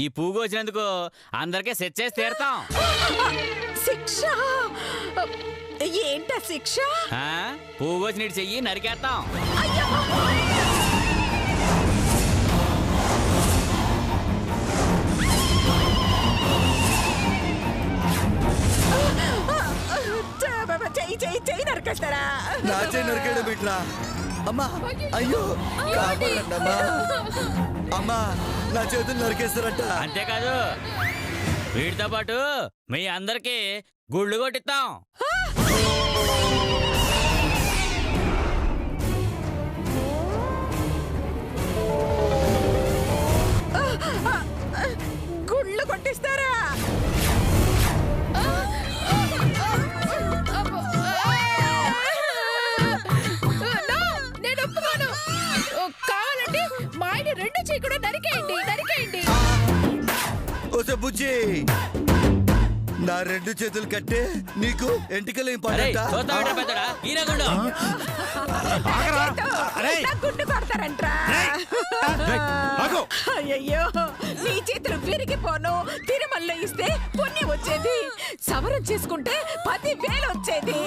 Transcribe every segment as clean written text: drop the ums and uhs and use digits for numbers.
ఈ పువ్వు వచ్చినందుకు అందరికీ సెట్ చేసి తీరుతాం. శిక్ష ఏంట శిక్ష? పువ్వు వచ్చి చెయ్యి నరికేస్తాం. చెయ్యి నరికేస్తారా? నా చెయ్యి నరికేయడం బిట్రా. అమ్మా అయ్యో కాపాడండమ్మా. అమ్మా నా చేతులు నరికేస్తారంట. అంతేకాదు వీటితో పాటు మీ అందరికి గుళ్ళు కొట్టిస్తాం. గుళ్ళు కొట్టిస్తారా? నేను ఒప్పుకోను. కావాలంటే మా ఆయన రెండు చెయ్యి కూడా నరికేయండి, నరికేయండి. ఓసే బుజ్జి, నా రెండు చేతులు కట్టే నీకు ఎంటికలు ఏం పడట? గుడ్డు కొడతారంట్రా. అయ్యో నీ చేతులు విరిగిపోను. తిరుమలలో ఇస్తే పుణ్యం వచ్చేది, సవరం చేసుకుంటే 10,000 వచ్చేది.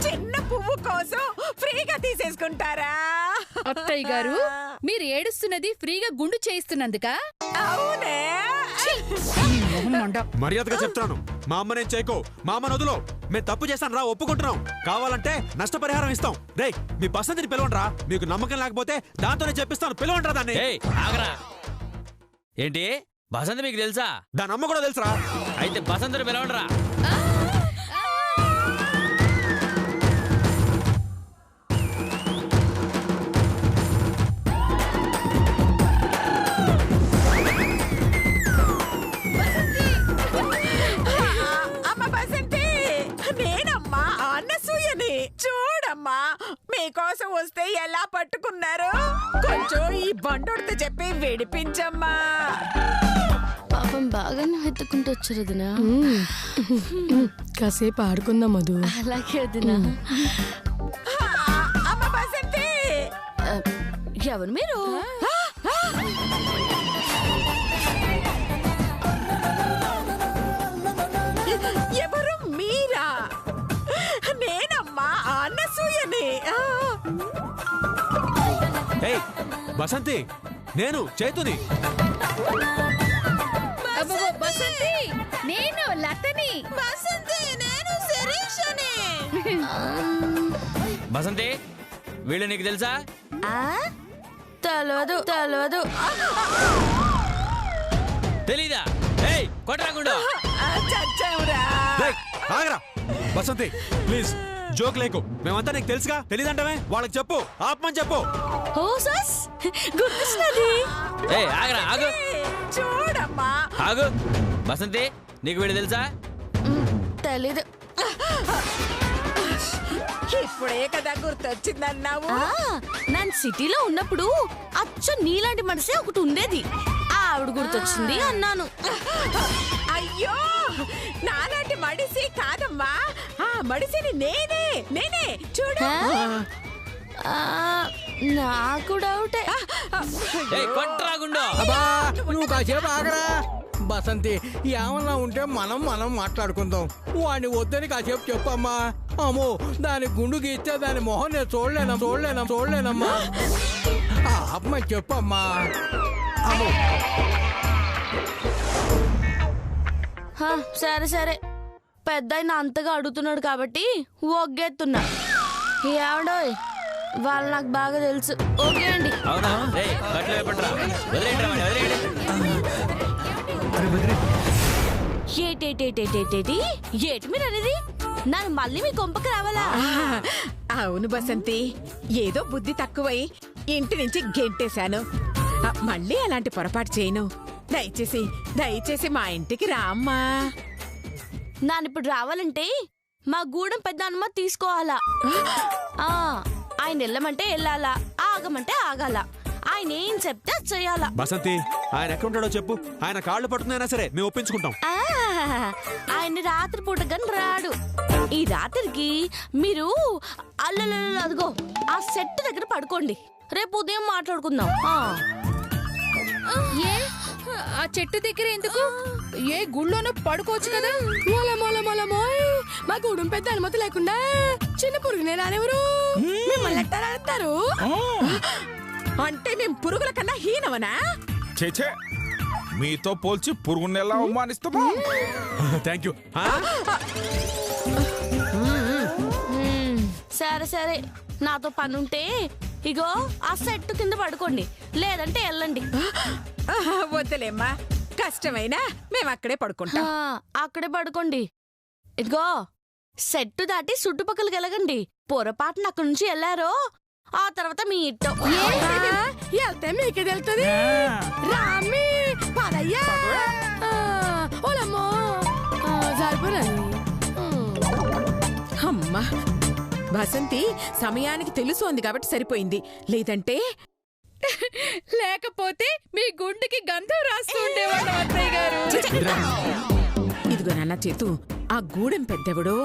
చిన్న పువ్వు కోసం ఫ్రీగా తీసేసుకుంటారా? అత్తయ్య గారు, మీరు ఏడుస్తున్నది ఫ్రీగా గుండు చేయిస్తున్నందుక? అవునే. మర్యాదగా చెప్తాను, మా అమ్మ నేను చేయకో. మా అమ్మను వదులో. మేము తప్పు చేస్తాను రా, ఒప్పుకుంటున్నాం. కావాలంటే నష్టపరిహారం ఇస్తాం. రే మీ బసంతిని పిలవండి రా. మీకు నమ్మకం లేకపోతే దాంతోనే చెప్పిస్తాను, పిలవండి రా దాన్ని. ఏంటి బసంతి మీకు తెలుసా? దాని అమ్మ కూడా తెలుసా? అయితే బసంతిని పిలవండి రా. చూడమ్మా, మీకోసం వస్తే ఎలా పట్టుకున్నారు? కొంచెం ఈ బండోడితో చెప్పి విడిపించమ్మా. పాపం బాగానే వెతుక్కుంటూ వచ్చారు వదినా. కాసేపు ఆడుకుందాం మధు. అలాగే వదినా. అమ్మ బసంతి, ఎవరు మీరు? ఎవరు మీరా? నేనమ్మా అనసూయని. బసంతి, నేను చైతుని. బసంతి, నేను లతని. బసంతి, నేను శిరీషని. బసంతి, వీళ్ళు నీకు తెలుసా? తెలియదు, తెలియదు. తెలీదా? కొట్టరాకుండా ఆగరా బసంతి, ప్లీజ్ జోక్ లేకు. మేమంతా నీకు తెలుసుగా, తెలీదంటమే. వాళ్ళకి చెప్పు, ఆపమని చెప్పు. ఆగరా, ఆగు. చూడమ్మా, ఆగు. బసంతి, నీకు వీళ్ళు తెలుసా? తెలీదు. ఇప్పుడే కదా గుర్తొచ్చిందన్నావు. నేను సిటీలో ఉన్నప్పుడు అచ్చ నీలాంటి మనిషి ఒకటి ఉండేది, ఆవిడ గుర్తొచ్చింది అన్నాను. అయ్యో, నాలాంటి మడిసి కాదమ్మా, ఆ మడిసిని నేనే చూడు. నాకు డౌటే. నువ్వు కాసేపు ఆగరా. బసంతి, ఏమన్నా ఉంటే మనం మాట్లాడుకుందాం. వాడిని వద్దని కాసేపు చెప్పమ్మా. అమ్మో, దాని గుండు గీస్తే దాని మొహం నేను చూడలేనమ్మా. అమ్మ చెప్పమ్మా. సరే సరే, పెద్ద అంతగా అడుగుతున్నాడు కాబట్టి ఒగ్గేస్తున్నా. ఏమండోయ్, వాళ్ళు నాకు బాగా తెలుసు. ఓకే అండి. ఏటి మీరు అనేది? నన్ను మళ్ళీ మీ కొంపకి రావాలా? అవును బసంతి, ఏదో బుద్ధి తక్కువై ఇంటి నుంచి గెంటేశాను. మళ్ళీ అలాంటి పొరపాటు చేయను. దయచేసి మా ఇంటికి రామ్మా. నానిప్పుడు రావాలంటే మా గూడెం పెద్ద అనుమతి తీసుకోవాలా. ఆయన వెళ్ళమంటే వెళ్ళాలా, ఆగమంటే ఆగాల. ఆయన ఏం చెప్తే అది చెయ్యాలా. బసంతి, ఆయన ఎక్కడ ఉంటాడో చెప్పు. ఆయన కాళ్ళు పట్టుకున్నా సరే మేము ఒప్పించుకుంటాం. ఆయన రాత్రి పూట కానీ రాడు. ఈ రాత్రికి మీరు అదిగో ఆ సెట్ దగ్గర పడుకోండి. రేపు ఉదయం మాట్లాడుకుందాం. ఆ చెట్టు దగ్గర ఎందుకు? ఏ గుళ్ళోనో పడుకోవచ్చు కదా. మొలమోయ్ మా గూడెం పెద్ద అనుమతి లేకుండా చిన్న పురుగునే రానెవరు మిమ్మల్ని ఎట్టా రాస్తారు? అంటే మేము పురుగుల కన్నా హీనవనా? చేచే మీతో పోల్చి పురుగుని ఎలా అవమానిస్తామా? Thank you. సరే సరే, నాతో పనుంటే ఇగో ఆ సెట్ కింద పడుకోండి, లేదంటే వెళ్ళండి. వద్దులేమ్మా, కష్టమైనా మేము అక్కడే పడుకుంటాం. అక్కడే పడుకోండి. ఇదిగో సెట్టు దాటి చుట్టుపక్కలకి వెళ్ళగండి. పొరపాటున అక్కడి నుంచి వెళ్ళారో ఆ తర్వాత మీ ఇట్టం. వెళ్తే మీకే తెలుస్తుంది. రామి పదయ్యా. ఓలమ్మో సరిపోరండి. అమ్మా వసంతి సమయానికి తెలుసోంది కాబట్టి సరిపోయింది, లేదంటే లేకపోతే మీ గుండెకి గంధం రాస్తూ ఉండేవాడు అత్తయ్య గారు. ఇదిగో నాన్న చేతు, ఆ గూడెం పెద్దెవడో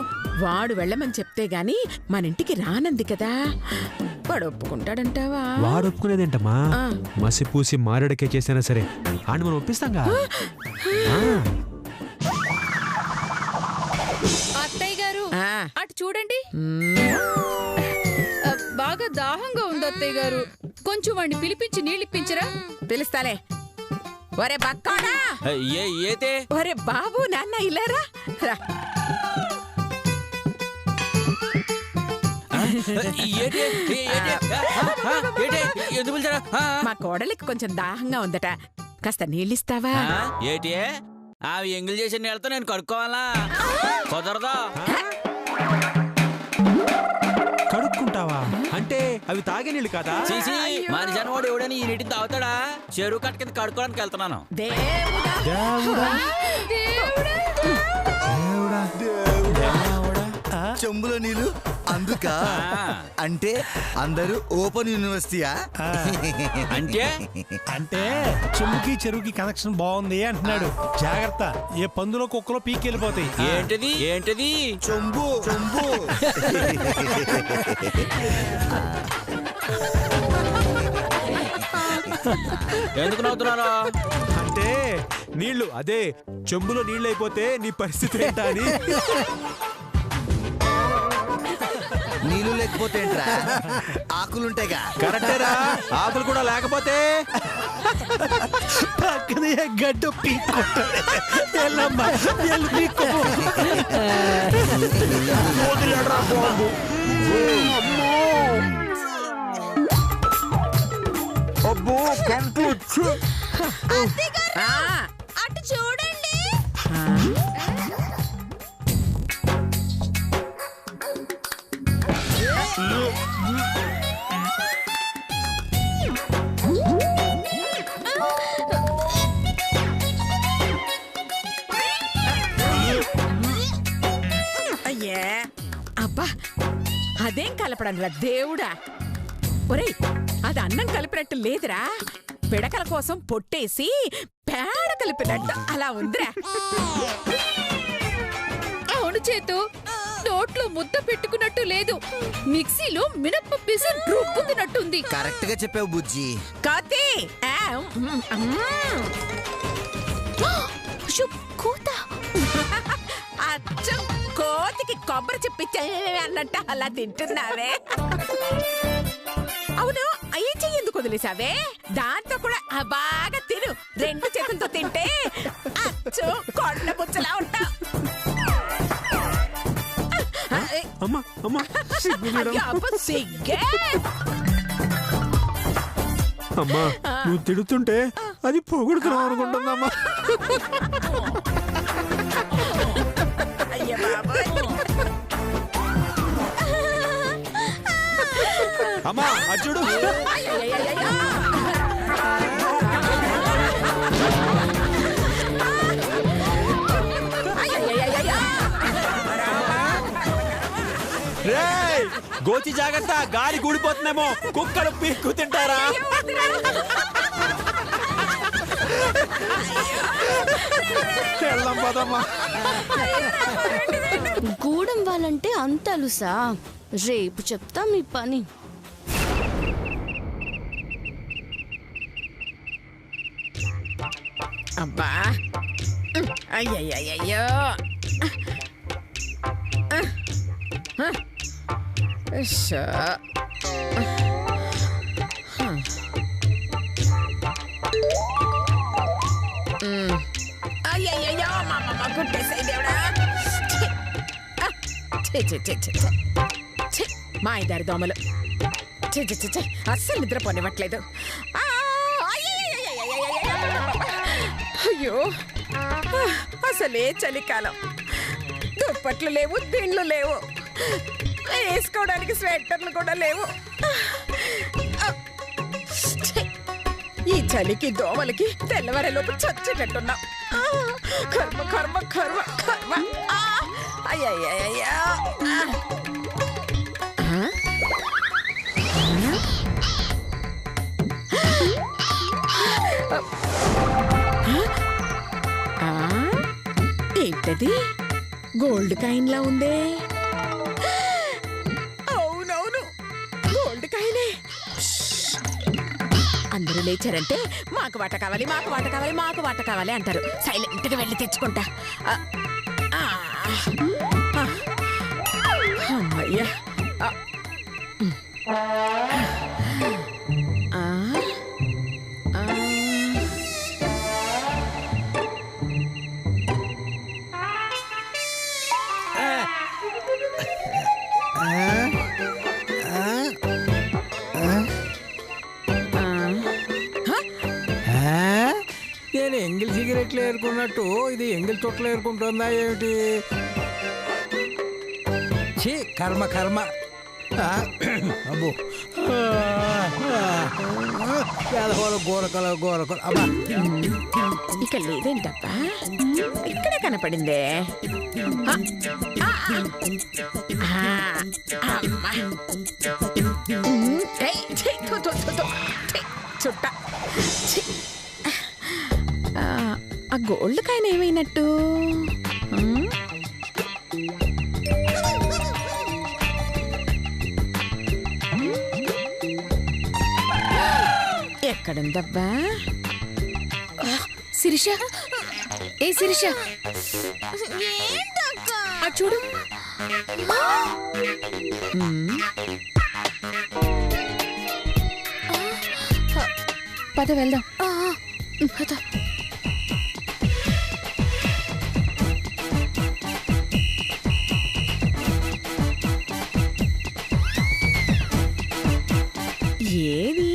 వాడు వెళ్ళమని చెప్తే గాని మన ఇంటికి రానంది కదా, వాడు ఒప్పుకుంటాడంటావా? వాడు ఒప్పుకునేదేంటమ్మా, మసి పూసి మారడికే చేసినా సరే అని మనం ఒప్పిస్తాంగా. అత్తయ్య గారు అటు చూడండి. బాగా దాహంగా ఉంది అత్తయ్య గారు, కొంచెం వాడిని పిలిపించి నీళ్ళిప్పించరా? పిలుస్తాలే. ఒరే బక్కాడా, ఏతే ఒరే బాబు నాన్న ఇలారా రా. ఎందుకు పిలిచారా? మా కోడలికి కొంచెం దాహంగా ఉందట, కాస్త నీళ్ళిస్తావా? ఏటి అవి ఎంగిల్ చేసిన నీళ్ళతో నేను కడుక్కోవాలా? కుదరదా? కడుక్కుంటావా అంటే అవి తాగే నీళ్ళు కదా? చీచి, మనిషిని వాడు ఎవడని ఈ నీటిని తాగుతాడా? చెరువు కట్ట కింద కడుక్కోవడానికి వెళ్తున్నాను. చెంబులో నీళ్ళు అందుక అంటే అందరూ ఓపెన్ యూనివర్సిటీయా? అంటే అంటే చెంబుకి చెరువుకి కనెక్షన్ బాగుంది అంటున్నాడు. జాగ్రత్త, ఏ పందులో కుక్కలో పీకెళ్ళిపోతాయి. ఏంటిది ఏంటిది? చెంబు చెంబు. ఎందుకు నవ్వుతున్నారా? అంటే నీళ్లు అదే చెంబులో నీళ్ళు అయిపోతే నీ పరిస్థితి ఏంటా అని. నీళ్ళు లేకపోతే ఏంట్రా, ఆకులుంటాయిగా. కరెక్టేరా, ఆకులు కూడా లేకపోతే పక్కనే గడ్డ పీక్కుంటాడు. అబ్బో కంపు. అటు చూడండి. అయ్యే అబ్బా, అదేం కలపడం రా దేవుడా. ఒరేయ్, అది అన్నం కలిపినట్టు లేదురా, పిడకల కోసం పొట్టేసి పేడ కలిపినట్టు అలా ఉందిరా. అవును చేతు, నోట్లో ముద్ద పెట్టుకున్నట్టు లేదు, మిక్సీలో మినప్ప పిసి రుబ్బుతున్నట్టుంది. కరెక్ట్ గా చెప్పావు బుజ్జి. కాతి అచ్చం కోతికి కొబ్బరి చెప్పిచ్చే అన్నట్టు అలా తింటున్నావే. అవును, అయ్యి చెయ్యి ఎందుకు వదిలేసావే? దాంతో కూడా బాగా తిను, రెండు చేతులతో తింటే అచ్చం కొండ ముచ్చలా ఉంటావు. అమ్మా అమ్మా సిగ్గే. అమ్మా, నువ్వు తిడుతుంటే అది పొగుడుతున్నావు అనుకుంటుందమ్మా. అయ్య బాబోయ్. అమ్మా అర్జుడు. రేయ్, గోచి జాగ్రత్త, గాలి గూడిపోతుందేమో, కుక్కలు పీక్కు తింటారా? వెళ్దాం పదమ్మా. గూడెం వాళ్ళంటే అంత అలుసా? రేపు చెప్తా మీ పని. అబ్బా అయ్యయ్యో అయ్యయ్యో మా కుట్టేసాయి దేవుడా. మా ఇద్దరు దోమలు అస్సలు నిద్రపోనివ్వట్లేదు. అయ్యో అసలే చలికాలం, దుప్పట్లు లేవు, దిండ్లు లేవు, వేసుకోవడానికి స్వెటర్లు కూడా లేవు. ఈ చలికి దోమలకి తెల్లవారేలోపు చచ్చేటట్టున్నాం. కర్మ కర్మ కర్మ కర్మ. అయ్యయ్యా ఏంటది? గోల్డ్ కాయిన్ లా ఉందే. అవునవును, గోల్డ్ కాయినే. అందరూ లేచారంటే మాకు వాట కావాలి, మాకు వాట కావాలి, మాకు వాట కావాలి అంటారు. సైలెంట్ గా వెళ్ళి తెచ్చుకుంటా. అమ్మయ్యా. నేను ఎంగిల్ సిగరెట్లు ఏరుకున్నట్టు ఇది ఎంగిల్ చుట్టలు ఏరుకుంటుందా ఏమిటి? ఛీ, కర్మ కర్మ. అబ్బో గోరకలు అబ్బా. ఇక లేదేంటబ్బా, ఇక్కడే కనపడిందే. చుట్ట. ఆ గోల్డ్ కాయిన్ ఏమైనట్టు? ఎక్కడుందబ్బా? శిరీష, ఏ శిరీష, చూడు. పద వెళ్దాం. పద. ఏది?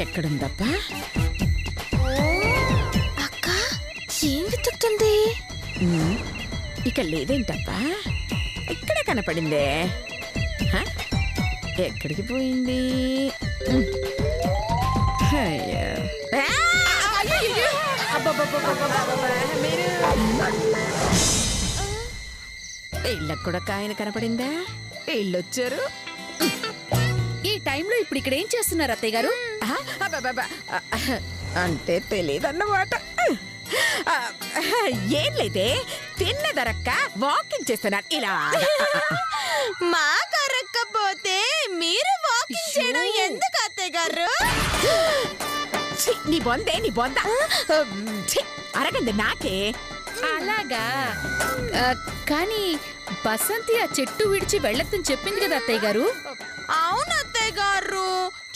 ఎక్కడుందబ్బా? అక్క ఏం వెతుకుతుంది? ఇక లేదేంటబ్బా, ఇక్కడే కనపడిందే. ఎక్కడికి పోయింది? ఇళ్ళకు కూడా కాయన కనపడిందా? ఇళ్ళొచ్చారు. ఈ టైంలో ఇప్పుడు ఇక్కడ ఏం చేస్తున్నారు అత్తయ్య గారు? అంటే తెలియదన్నమాట. ఏం లేదే, తిన్నదరక్క వాకింగ్ చేస్తున్నారు ఇలా. మా కరక్కపోతే మీరు వాకింగ్ చేయడం ఎందుకు అత్తయ్య గారు? నీ బొందే, నీ బొంద. అరగండి నాకే. అలాగా? కానీ బసంతి ఆ చెట్టు విడిచి వెళ్ళొద్దని చెప్పింది కదా అత్తయ్య గారు. అవును అత్తయ్య గారు,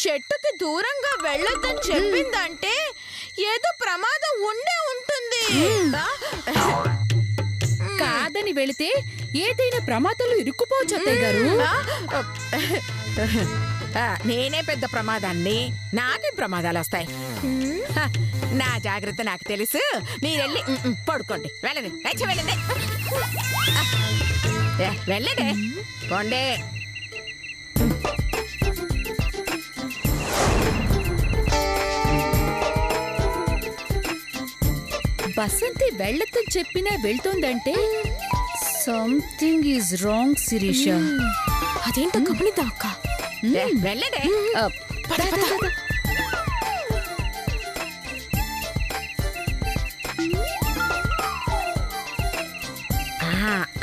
చెట్టుకి దూరంగా వెళ్ళొద్దని చెప్పిందంటే ఏదో ప్రమాదం ఉండే ఉంటుంది. కాదని వెళితే ఏదైనా ప్రమాదంలో ఇరుక్కుపోవచ్చు అత్తయ్య గారు. నేనే పెద్ద ప్రమాదాన్ని, నాకే ప్రమాదాలు వస్తాయి. నా జాగ్రత్త నాకు తెలుసు. మీరెళ్ళి పడుకోండి. వెళ్ళండి, వెళ్ళండి, వెళ్ళండి, పోండి. బసంతి వెళ్ళొద్దని చెప్పినా వెళ్తోందంటే సంథింగ్ ఈజ్ రాంగ్ శిరీష. అదేంటో గమనిద్దాం అక్క. వెళ్ళండి.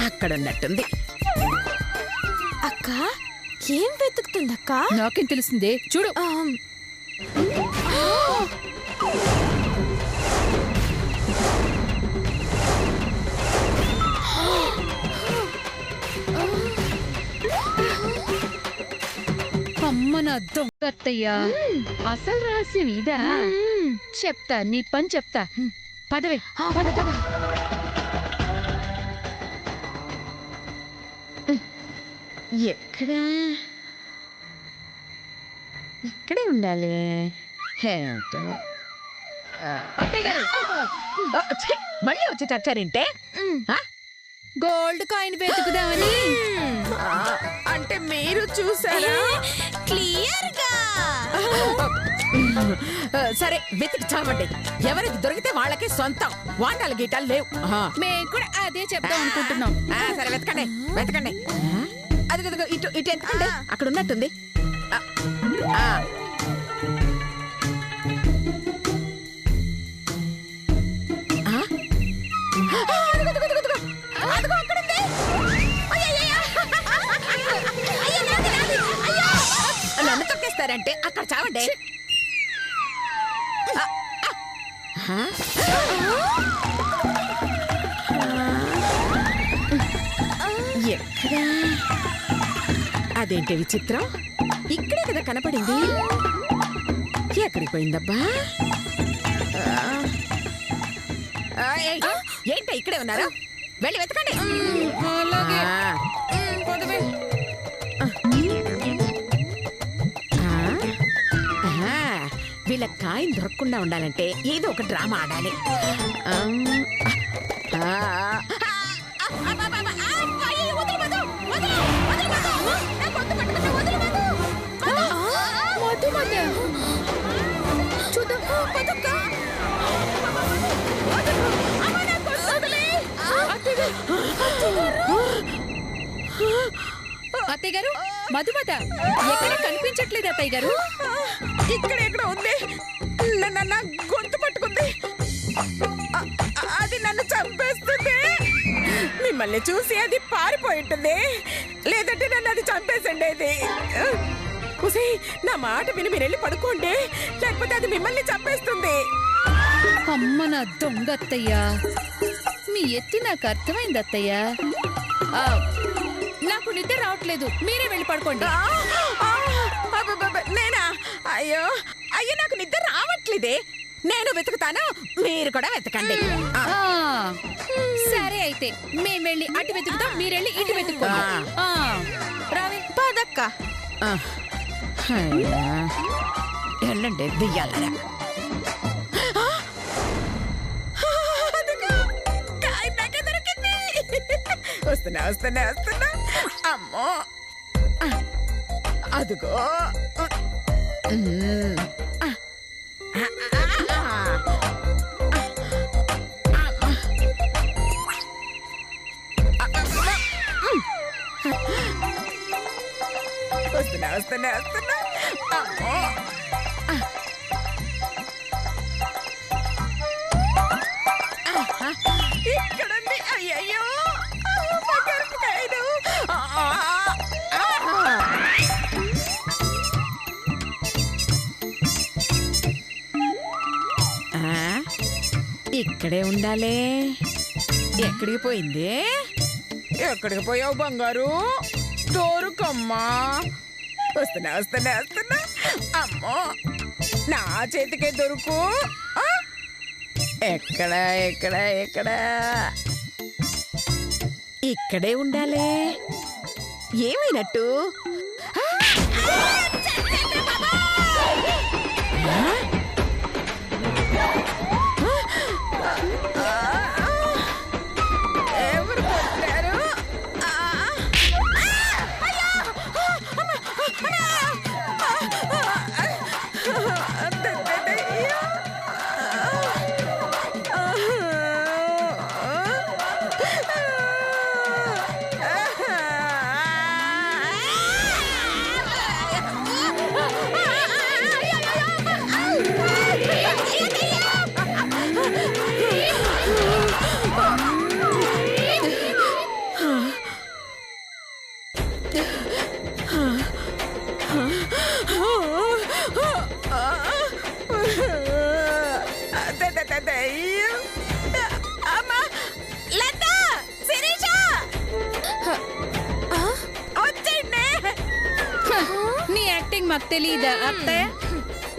అక్కడ ఉన్నట్టుంది. అక్క ఏం వెతుకుతుంది అక్క? నాకేం తెలుస్తుంది, చూడు. దొంగత్తయ్యా అసలు రహస్యం ఇదా చెప్తా నీ పని చెప్తా పదవే పద పద ఎక్కడ ఇక్కడే ఉండాలి. ఏంటో. అత్తయ్య గారు. ఛీ, మళ్ళీ వచ్చి చచ్చారేంటే? Gold coin వెతుకుదామని. అంటే మీరు చూసారా? క్లియర్ గా సరే వెతికి చావండి. ఎవరికి దొరికితే వాళ్ళకే సొంతం. వాటాలు గీటాలు లేవు. మేము కూడా అదే చెప్తాం అనుకుంటున్నాం. సరే వెతకండి వెతకండి. అది ఇటు ఇటు ఎత్తుకండి. అక్కడ ఉన్నట్టుంది. నన్ను తొక్కేస్తారంటే అక్కడ చావండి. ఎక్కడా? అదేంటి విచిత్రం? ఇక్కడే కదా కనపడింది. ఎక్కడికి పోయిందబ్బా? ఏంట ఇక్కడే ఉన్నారా? వెళ్ళి వెతకండి. వీళ్ళ కాయిన్ దొరకకుండా ఉండాలంటే ఏదో ఒక డ్రామా ఆడాలి. అత్తయ్య గారు మధుమత ఎక్కడ కనిపించట్లేదు అత్తయ్య గారు. ఇక్కడ ఎక్కడ ఉంది? నన్ను గొంతు పట్టుకుంది. అది నన్ను చంపేస్తుంది. మిమ్మల్ని చూసి అది పారిపోయి ఉంటుంది. లేదంటే నన్ను అది చంపేసండేది. నా మాట విని మీరు వెళ్ళి పడుకోండి. లేకపోతే అది మిమ్మల్ని చంపేస్తుంది. అమ్మ నా దొంగ అత్తయ్యా, మీ ఎత్తి నాకు అర్థమైంది అత్తయ్యా. నాకు నిద్ర రావట్లేదు, మీరే వెళ్ళి పడుకోండి. నేనా? అయ్యో అయ్యో నాకు నిద్ర రావట్లేదే. నేను వెతుకుతాను, మీరు కూడా వెతకండి. సరే అయితే మేము వెళ్ళి అటు వెతుకుతాం, మీరెళ్ళి ఇటు వెతుక్కోండి. రావే పదక్క. వెళ్ళండి దియ్యాలరా. వస్తున్నా వస్తున్నా వస్తున్నా. అమ్మో అదుగో. వస్తున్నా వస్తున్నా వస్తున్నా. అమ్మో ఇక్కడుంది. అయ్యయ్యో ఇక్కడే ఉండాలి. ఎక్కడికి పోయింది? ఎక్కడికి పోయావు బంగారు? దొరుకమ్మా. వస్తున్నా వస్తున్నా వస్తున్నా. అమ్మో నా చేతికే దొరుకు. ఎక్కడ ఎక్కడ ఎక్కడ? ఇక్కడే ఉండాలి. ఏమైనట్టు? ఎవరు కొట్టారు? మాకు తెలియదా అత్తయ్య?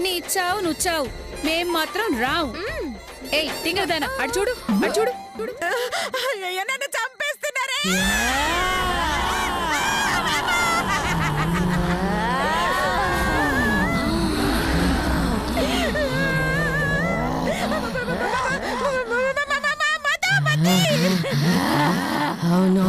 నీ చావు నువ్వు చావు, మేం మాత్రం రావు. ఏయ్ తింగరదానా, అటు చూడు, అటు చూడు. అయ్యయ్యో, నన్ను చంపేస్తున్నారే. అవును